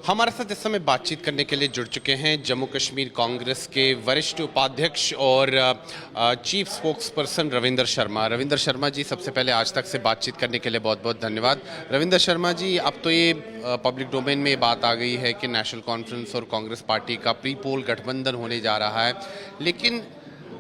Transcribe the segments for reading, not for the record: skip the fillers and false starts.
हमारे साथ इस समय बातचीत करने के लिए जुड़ चुके हैं जम्मू कश्मीर कांग्रेस के वरिष्ठ उपाध्यक्ष और chief spokes person Ravinder Sharma. Ravinder Sharma ji, सबसे पहले आज तक से बातचीत करने के लिए बहुत बहुत धन्यवाद। रविंदर शर्मा जी, अब तो ये पब्लिक डोमेन में बात आ गई है कि नेशनल कॉन्फ्रेंस और कांग्रेस पार्टी का प्री पोल गठबंधन होने जा रहा है, लेकिन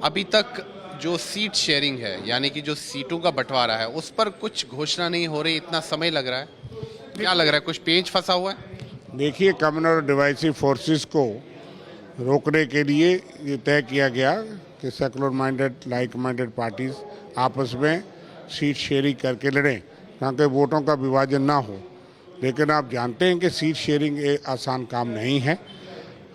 अभी तक जो सीट शेयरिंग है, यानी कि जो सीटों का बंटवारा है, उस पर कुछ घोषणा नहीं हो रही। इतना समय लग रहा है, क्या लग रहा है कुछ पेंच फंसा हुआ है? देखिए, कॉमन और डिवाइसिव फोर्सेस को रोकने के लिए ये तय किया गया कि secular minded like minded parties आपस में सीट शेयरिंग करके लड़ें ताकि वोटों का विभाजन ना हो। लेकिन आप जानते हैं कि सीट शेयरिंग एक आसान काम नहीं है।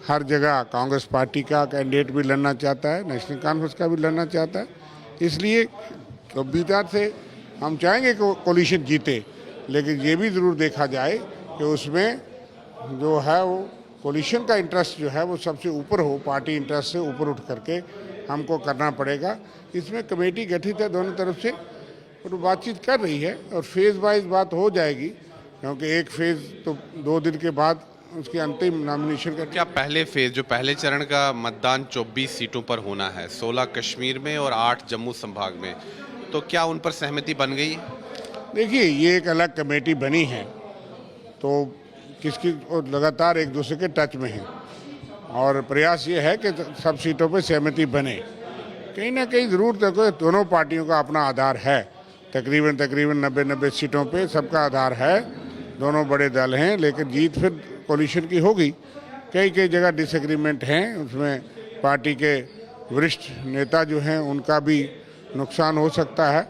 हर जगह कांग्रेस पार्टी का कैंडिडेट भी लड़ना चाहता है, नेशनल कॉन्फ्रेंस का भी लड़ना चाहता है। इसलिए गंभीरता से हम चाहेंगे कि कोलिशन जीते, लेकिन ये भी ज़रूर देखा जाए कि उसमें जो है वो कोलिशन का इंटरेस्ट जो है वो सबसे ऊपर हो, पार्टी इंटरेस्ट से ऊपर उठ करके हमको करना पड़ेगा। इसमें कमेटी गठित है दोनों तरफ से और बातचीत कर रही है और फेज़ वाइज बात हो जाएगी, क्योंकि एक फेज़ तो 2 दिन के बाद उसकी अंतिम नॉमिनेशन का। क्या पहले फेज, जो पहले चरण का मतदान 24 सीटों पर होना है, 16 कश्मीर में और 8 जम्मू संभाग में, तो क्या उन पर सहमति बन गई है? देखिए, ये एक अलग कमेटी बनी है तो किसकी लगातार एक दूसरे के टच में है और प्रयास ये है कि सब सीटों पे सहमति बने। कहीं ना कहीं ज़रूर देखो, दोनों पार्टियों का अपना आधार है। तकरीबन 90 सीटों पे सबका आधार है, दोनों बड़े दल हैं, लेकिन जीत फिर कोलिशन की होगी। कई कई जगह डिसएग्रीमेंट हैं, उसमें पार्टी के वरिष्ठ नेता जो हैं उनका भी नुकसान हो सकता है,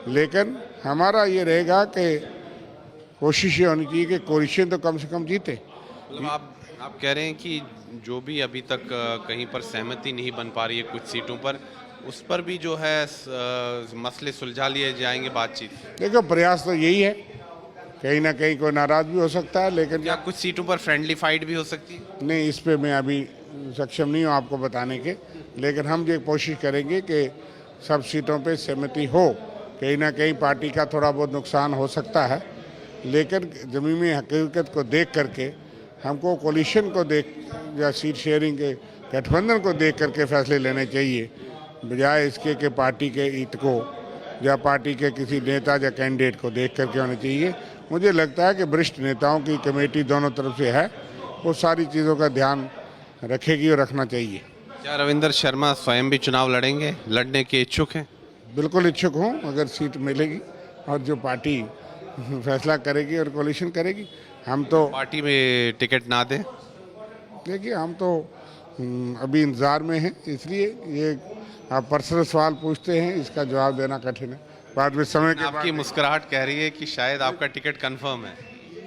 लेकिन हमारा ये रहेगा कि कोशिश ये होनी चाहिए कि कोलिशन तो कम से कम जीते। मतलब आप कह रहे हैं कि जो भी अभी तक कहीं पर सहमति नहीं बन पा रही है कुछ सीटों पर, उस पर भी जो है मसले सुलझा लिए जाएंगे बातचीत? देखो, प्रयास तो यही है। कहीं ना कहीं कोई नाराज भी हो सकता है, लेकिन क्या कुछ सीटों पर फ्रेंडली फाइट भी हो सकती है? नहीं, इस पे मैं अभी सक्षम नहीं हूँ आपको बताने के, लेकिन हम ये कोशिश करेंगे कि सब सीटों पे सहमति हो। कहीं ना कहीं पार्टी का थोड़ा बहुत नुकसान हो सकता है, लेकिन ज़मीनी हकीकत को देख करके हमको कोलिशन को देख या सीट शेयरिंग के गठबंधन को देख करके फैसले लेने चाहिए, बजाय इसके कि पार्टी के हित को या पार्टी के किसी नेता या कैंडिडेट को देख करके होना चाहिए। मुझे लगता है कि वरिष्ठ नेताओं की कमेटी दोनों तरफ से है, वो सारी चीज़ों का ध्यान रखेगी और रखना चाहिए। क्या रविंदर शर्मा स्वयं भी चुनाव लड़ेंगे, लड़ने के इच्छुक हैं? बिल्कुल इच्छुक हूँ, अगर सीट मिलेगी और जो पार्टी फैसला करेगी और कोलिशन करेगी। हम तो पार्टी में टिकट ना दें? देखिए, हम तो अभी इंतज़ार में हैं, इसलिए ये आप पर्सनल सवाल पूछते हैं, इसका जवाब देना कठिन है। बाद में समय के आपकी मुस्कुराहट कह रही है कि शायद आपका टिकट कंफर्म है।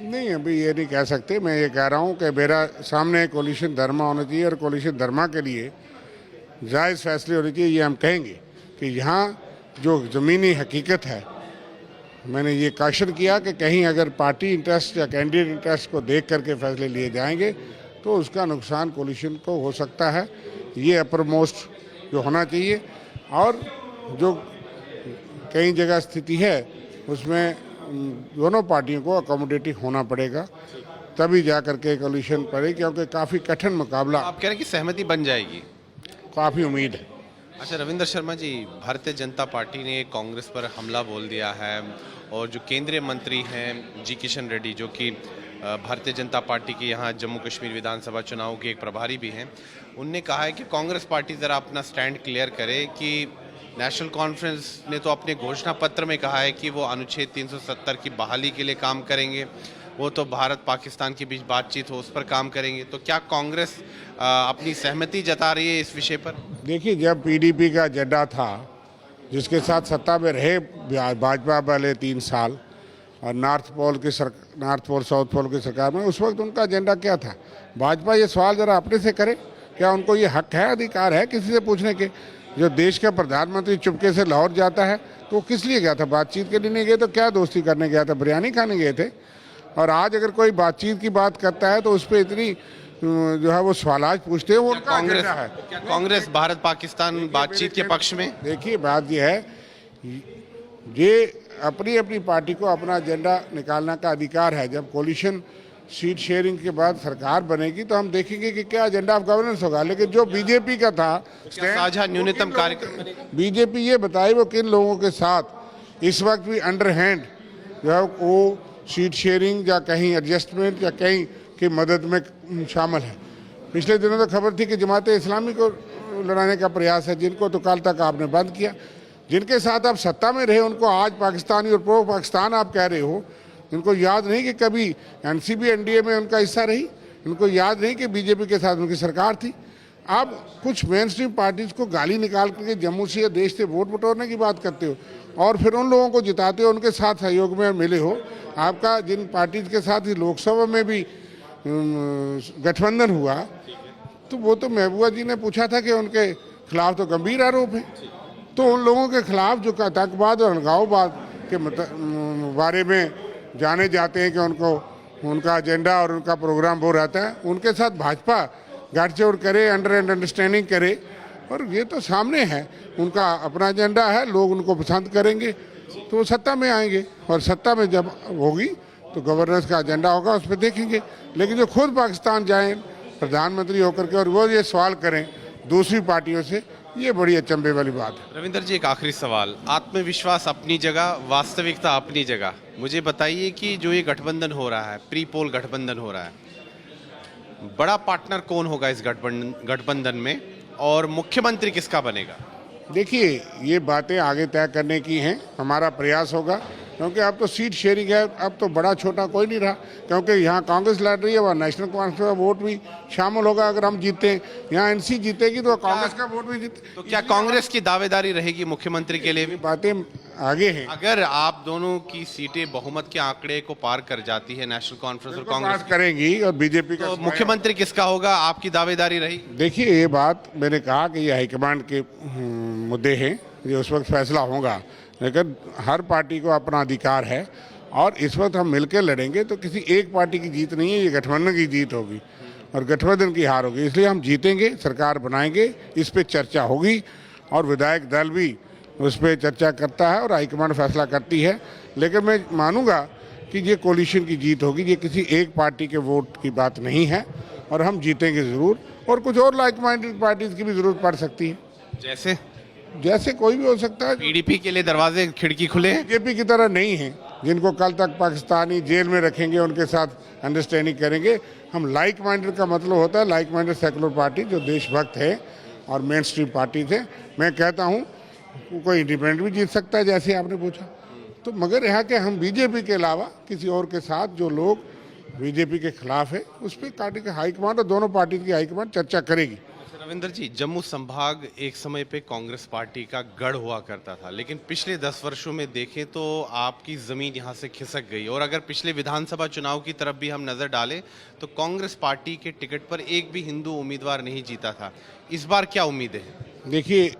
नहीं, अभी ये नहीं कह सकते। मैं ये कह रहा हूँ कि मेरा सामने कोलिशन धर्मा होना चाहिए और कोलिशन धर्मा के लिए जायज़ फैसले होने चाहिए। ये हम कहेंगे कि यहाँ जो ज़मीनी हकीकत है, मैंने ये काशन किया कि कहीं अगर पार्टी इंटरेस्ट या कैंडिडेट इंटरेस्ट को देख करके फैसले लिए जाएंगे तो उसका नुकसान कोलिशन को हो सकता है। ये अपर मोस्ट जो होना चाहिए, और जो कई जगह स्थिति है उसमें दोनों पार्टियों को अकोमोडेटिव होना पड़ेगा, तभी जा करके कोलिशन पड़ेगी, क्योंकि काफ़ी कठिन मुकाबला। आप कह रहे हैं कि सहमति बन जाएगी? काफ़ी उम्मीद है। अच्छा रविंदर शर्मा जी, भारतीय जनता पार्टी ने कांग्रेस पर हमला बोल दिया है और जो केंद्रीय मंत्री हैं जी किशन रेड्डी, जो कि भारतीय जनता पार्टी के यहाँ जम्मू कश्मीर विधानसभा चुनाव के एक प्रभारी भी हैं, उनने कहा है कि कांग्रेस पार्टी ज़रा अपना स्टैंड क्लियर करे कि नेशनल कॉन्फ्रेंस ने तो अपने घोषणा पत्र में कहा है कि वो अनुच्छेद 370 की बहाली के लिए काम करेंगे, वो तो भारत पाकिस्तान के बीच बातचीत हो उस पर काम करेंगे, तो क्या कांग्रेस अपनी सहमति जता रही है इस विषय पर? देखिए, जब पीडीपी का एजेंडा था, जिसके साथ सत्ता में रहे भाजपा वाले 3 साल, और नॉर्थ पोल साउथ पोल की सरकार में, उस वक्त उनका एजेंडा क्या था? भाजपा ये सवाल ज़रा अपने से करे, क्या उनको ये हक है, अधिकार है किसी से पूछने के? जो देश का प्रधानमंत्री चुपके से लाहौर जाता है तो वो किस लिए गया था? बातचीत के लिए नहीं गए तो क्या दोस्ती करने गया था? बिरयानी खाने गए थे। और आज अगर कोई बातचीत की बात करता है तो उस पर इतनी जो है वो सवाल पूछते हैं, वो उनका कांग्रेस है। क्या कांग्रेस भारत पाकिस्तान बातचीत के पक्ष में? देखिए, बात यह है, ये अपनी अपनी पार्टी को अपना एजेंडा निकालने का अधिकार है। जब कोलिशन सीट शेयरिंग के बाद सरकार बनेगी तो हम देखेंगे कि क्या एजेंडा ऑफ गवर्नेंस होगा। लेकिन जो बीजेपी का था क्या साझा न्यूनतम कार्यक्रम बनेगा? बीजेपी ये बताए वो किन लोगों के साथ इस वक्त भी अंडर हैंड जो है वो सीट शेयरिंग या कहीं एडजस्टमेंट या कहीं की मदद में शामिल है। पिछले दिनों तो खबर थी कि जमात इस्लामी को लड़ाने का प्रयास है, जिनको तो कल तक आपने बंद किया। जिनके साथ आप सत्ता में रहे उनको आज पाकिस्तानी और प्रो पाकिस्तान आप कह रहे हो। इनको याद नहीं कि कभी एनसीपी एनडीए में उनका हिस्सा रही? इनको याद नहीं कि बीजेपी के साथ उनकी सरकार थी? आप कुछ मेन स्ट्रीम पार्टीज को गाली निकाल करके जम्मू से या देश से वोट बटोरने की बात करते हो और फिर उन लोगों को जिताते हो, उनके साथ सहयोग में मिले हो। आपका जिन पार्टीज के साथ ही लोकसभा में भी गठबंधन हुआ तो वो तो महबूबा जी ने पूछा था कि उनके खिलाफ तो गंभीर आरोप है। तो उन लोगों के खिलाफ जो आतंकवाद और अलगाववाद के बारे में जाने जाते हैं कि उनको उनका एजेंडा और उनका प्रोग्राम वो रहता है, उनके साथ भाजपा गाठजोड़ करे, अंडरस्टैंडिंग करे। और ये तो सामने है, उनका अपना एजेंडा है, लोग उनको पसंद करेंगे तो वो सत्ता में आएंगे और सत्ता में जब होगी तो गवर्नेंस का एजेंडा होगा, उस पर देखेंगे। लेकिन जो खुद पाकिस्तान जाएं प्रधानमंत्री होकर के और वो ये सवाल करें दूसरी पार्टियों से, ये बड़ी अचंभे वाली बात है। रविंदर जी, एक आखिरी सवाल। आत्मविश्वास अपनी जगह, वास्तविकता अपनी जगह। मुझे बताइए कि जो ये गठबंधन हो रहा है, प्री पोल गठबंधन हो रहा है, बड़ा पार्टनर कौन होगा इस गठबंधन में और मुख्यमंत्री किसका बनेगा? देखिए, ये बातें आगे तय करने की हैं। हमारा प्रयास होगा क्योंकि अब तो सीट शेयरिंग है, अब तो बड़ा छोटा कोई नहीं रहा, क्योंकि यहाँ कांग्रेस लड़ रही है, वहाँ नेशनल कॉन्फ्रेंस का वोट भी शामिल होगा। अगर हम जीते, यहाँ एनसी जीतेगी तो कांग्रेस का वोट भी जीते। तो क्या कांग्रेस की दावेदारी रहेगी मुख्यमंत्री के लिए भी? बातें आगे हैं। अगर आप दोनों की सीटें बहुमत के आंकड़े को पार कर जाती है, नेशनल कॉन्फ्रेंस और कांग्रेस करेंगी और बीजेपी का, तो मुख्यमंत्री किसका होगा? आपकी दावेदारी रही? देखिए, ये बात मैंने कहा कि ये हाईकमांड के मुद्दे हैं, ये उस वक्त फैसला होगा। लेकिन हर पार्टी को अपना अधिकार है और इस वक्त हम मिलकर लड़ेंगे तो किसी एक पार्टी की जीत नहीं है, ये गठबंधन की जीत होगी और गठबंधन की हार होगी। इसलिए हम जीतेंगे, सरकार बनाएंगे, इस पे चर्चा होगी और विधायक दल भी उस पर चर्चा करता है और हाईकमांड फैसला करती है। लेकिन मैं मानूंगा कि ये कोलिशन की जीत होगी, ये किसी एक पार्टी के वोट की बात नहीं है और हम जीतेंगे ज़रूर। और कुछ और लाइक माइंडेड पार्टीज की भी ज़रूरत पड़ सकती है, जैसे कोई भी हो सकता है। पीडीपी के लिए दरवाजे खिड़की खुले हैं। बीजेपी की तरह नहीं है, जिनको कल तक पाकिस्तानी जेल में रखेंगे, उनके साथ अंडरस्टैंडिंग करेंगे। हम लाइक माइंडेड का मतलब होता है लाइक माइंडेड सेकुलर पार्टी जो देशभक्त है और मेन स्ट्रीम पार्टी थे। मैं कहता हूँ कोई इंडिपेंडेंट भी जीत सकता है जैसे आपने पूछा, तो मगर यहाँ के हम बीजेपी के अलावा किसी और के साथ जो लोग बीजेपी के खिलाफ है उस पर पार्टी का हाईकमांड और दोनों पार्टी की हाईकमांड चर्चा करेगी। रविंदर जी, जम्मू संभाग एक समय पे कांग्रेस पार्टी का गढ़ हुआ करता था, लेकिन पिछले 10 वर्षों में देखें तो आपकी जमीन यहाँ से खिसक गई। और अगर पिछले विधानसभा चुनाव की तरफ भी हम नजर डालें तो कांग्रेस पार्टी के टिकट पर एक भी हिंदू उम्मीदवार नहीं जीता था। इस बार क्या उम्मीदें हैं? देखिए,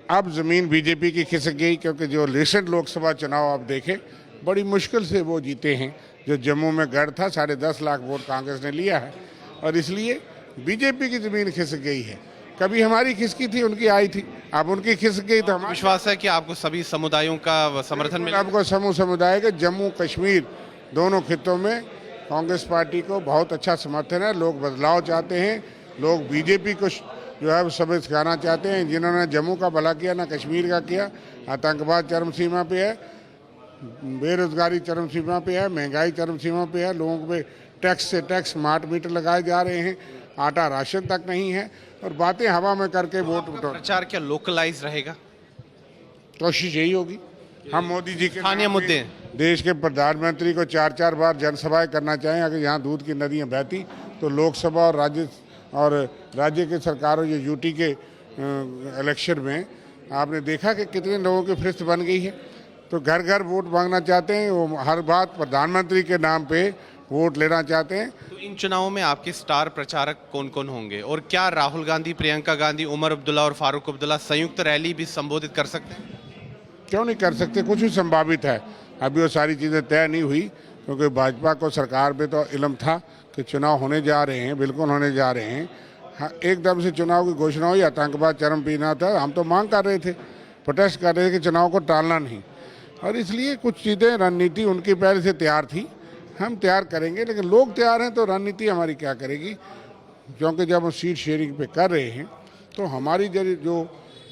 अब जमीन बीजेपी की खिसक गई क्योंकि जो रिसेंट लोकसभा चुनाव आप देखें बड़ी मुश्किल से वो जीते हैं। जो जम्मू में गढ़ था, 10.5 लाख वोट कांग्रेस ने लिया है और इसलिए बीजेपी की जमीन खिसक गई है। कभी हमारी खिसकी थी, उनकी आई थी, अब उनकी खिसक गई तो हमारा विश्वास है कि आपको सभी समुदायों का समर्थन मिलेगा। आपको समूह समुदाय के जम्मू कश्मीर दोनों खित्तों में कांग्रेस पार्टी को बहुत अच्छा समर्थन है। लोग बदलाव चाहते हैं, लोग बीजेपी को जो है सबक सिखाना चाहते हैं। जिन्होंने जम्मू का भला किया ना कश्मीर का किया। आतंकवाद चरम सीमा पे है, बेरोजगारी चरम सीमा पे है, महंगाई चरम सीमा पे है, लोगों पे टैक्स से टैक्स स्मार्ट मीटर लगाए जा रहे हैं, आटा राशन तक नहीं है और बातें हवा में करके वोट प्रचार क्या लोकलाइज रहेगा? कोशिश यही होगी। हम मोदी जी के स्थानीय मुद्दे, देश के प्रधानमंत्री को 4-4 बार जनसभाएं करना चाहें। अगर यहाँ दूध की नदियाँ बहती तो लोकसभा और राज्य के सरकारों या यूटी के इलेक्शन में आपने देखा कि कितने लोगों की फहरिस्त बन गई है। तो घर घर वोट मांगना चाहते हैं, वो हर बात प्रधानमंत्री के नाम पे वोट लेना चाहते हैं। तो इन चुनावों में आपके स्टार प्रचारक कौन कौन होंगे और क्या राहुल गांधी, प्रियंका गांधी, उमर अब्दुल्ला और फारूक अब्दुल्ला संयुक्त रैली भी संबोधित कर सकते हैं? क्यों नहीं कर सकते, कुछ भी संभावित है। अभी वो सारी चीज़ें तय नहीं हुई क्योंकि भाजपा को सरकार पे तो इल्म था कि चुनाव होने जा रहे हैं, बिल्कुल होने जा रहे हैं। हाँ, एकदम से चुनाव की घोषणा हुई, आतंकवाद चरम पीना था। हम तो मांग कर रहे थे, प्रोटेस्ट कर रहे थे कि चुनाव को टालना नहीं और इसलिए कुछ चीज़ें रणनीति उनकी पहले से तैयार थी। हम तैयार करेंगे, लेकिन लोग तैयार हैं तो रणनीति हमारी क्या करेगी, क्योंकि जब हम सीट शेयरिंग पे कर रहे हैं तो हमारी जो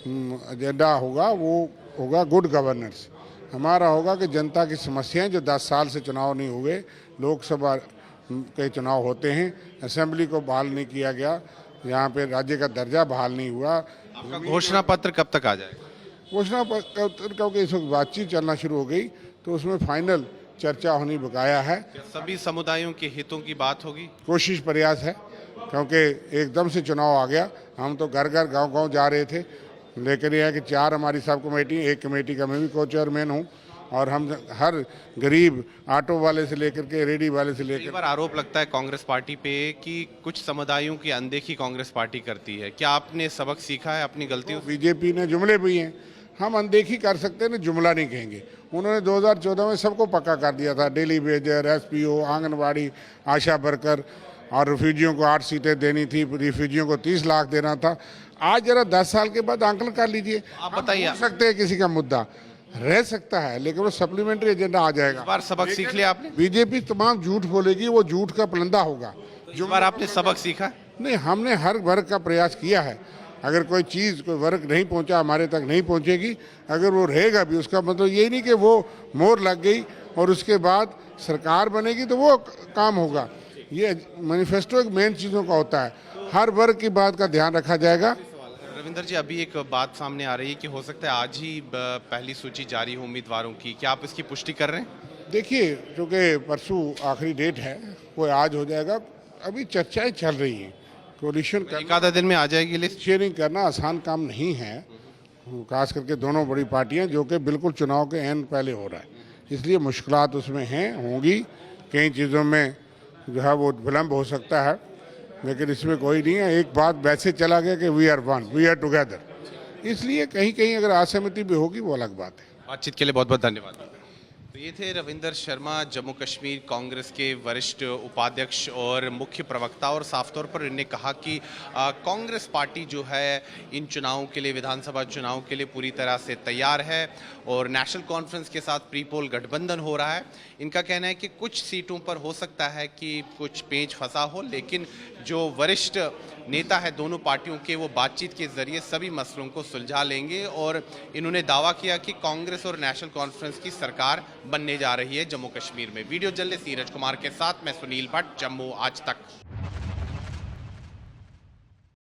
एजेंडा होगा वो होगा गुड गवर्नेंस। हमारा होगा कि जनता की समस्याएं, जो 10 साल से चुनाव नहीं हुए, लोकसभा के चुनाव होते हैं, असेंबली को बहाल नहीं किया गया, यहाँ पे राज्य का दर्जा बहाल नहीं हुआ। आपका घोषणा पत्र कब तक आ जाएगा? घोषणा पत्र क्योंकि इस वक्त बातचीत चलना शुरू हो गई तो उसमें फाइनल चर्चा होनी बकाया है। क्या सभी समुदायों के हितों की बात होगी? कोशिश प्रयास है, क्योंकि एकदम से चुनाव आ गया। हम तो घर घर गांव गांव जा रहे थे, लेकिन यह है कि 4 हमारी सब कमेटी, एक कमेटी का मैं भी को चेयरमैन हूँ, और हम हर गरीब ऑटो वाले से लेकर के रेडी वाले से कई लेकर, बार आरोप लगता है कांग्रेस पार्टी पे कि कुछ समुदायों की अनदेखी कांग्रेस पार्टी करती है। क्या आपने सबक सीखा है अपनी गलतियों से? बीजेपी ने जुमले भी हैं, हम अनदेखी कर सकते हैं ना, जुमला नहीं कहेंगे। उन्होंने 2014 में सबको पक्का कर दिया था, डेली वेजर, एसपीओ, आंगनबाड़ी, आशा वर्कर, और रिफ्यूजियों को 8 सीटें देनी थी, रिफ्यूजियों को 30 लाख देना था। आज जरा 10 साल के बाद आंकलन कर लीजिए। आप बताइए। हो सकते हैं किसी का मुद्दा रह सकता है, लेकिन वो सप्लीमेंट्री एजेंडा आ जाएगा। इस बार सबक सीख लिया आपने? बीजेपी तमाम झूठ बोलेगी, वो झूठ का पलंदा होगा। इस बार आपने सबक सीखा? नहीं, हमने हर वर्ग का प्रयास किया है। अगर कोई चीज़, कोई वर्ग नहीं पहुंचा, हमारे तक नहीं पहुंचेगी, अगर वो रहेगा भी, उसका मतलब यही नहीं कि वो मोहर लग गई और उसके बाद सरकार बनेगी तो वो काम होगा। ये मैनिफेस्टो एक मेन चीज़ों का होता है, हर वर्ग की बात का ध्यान रखा जाएगा। रविंदर जी, अभी एक बात सामने आ रही है कि हो सकता है आज ही पहली सूची जारी हो उम्मीदवारोों की। क्या आप इसकी पुष्टि कर रहे हैं? देखिए, क्योंकि परसों आखिरी डेट है, वो आज हो जाएगा। अभी चर्चाएं चल रही हैं, कोलिशन एक आधा दिन में आ जाएगी लिस्ट। शेयरिंग करना आसान काम नहीं है, खास करके दोनों बड़ी पार्टियां, जो कि बिल्कुल चुनाव के एंड पहले हो रहा है, इसलिए मुश्किलात उसमें हैं, होंगी। कई चीज़ों में जो है वो विलम्ब हो सकता है, लेकिन इसमें कोई नहीं है। एक बात वैसे चला गया कि we are one, we are together, इसलिए कहीं कहीं अगर असहमति भी होगी वो अलग बात है। बातचीत के लिए बहुत बहुत धन्यवाद। तो ये थे रविंदर शर्मा, जम्मू कश्मीर कांग्रेस के वरिष्ठ उपाध्यक्ष और मुख्य प्रवक्ता, और साफ तौर पर इन्होंने कहा कि कांग्रेस पार्टी जो है इन चुनावों के लिए, विधानसभा चुनाव के लिए पूरी तरह से तैयार है, और नेशनल कॉन्फ्रेंस के साथ प्री पोल गठबंधन हो रहा है। इनका कहना है कि कुछ सीटों पर हो सकता है कि कुछ पेंच फंसा हो, लेकिन जो वरिष्ठ नेता है दोनों पार्टियों के, वो बातचीत के जरिए सभी मसलों को सुलझा लेंगे। और इन्होंने दावा किया कि कांग्रेस और नेशनल कॉन्फ्रेंस की सरकार बनने जा रही है जम्मू कश्मीर में। वीडियो जर्नलिस्ट नीरज कुमार के साथ मैं सुनील भट्ट, जम्मू आज तक।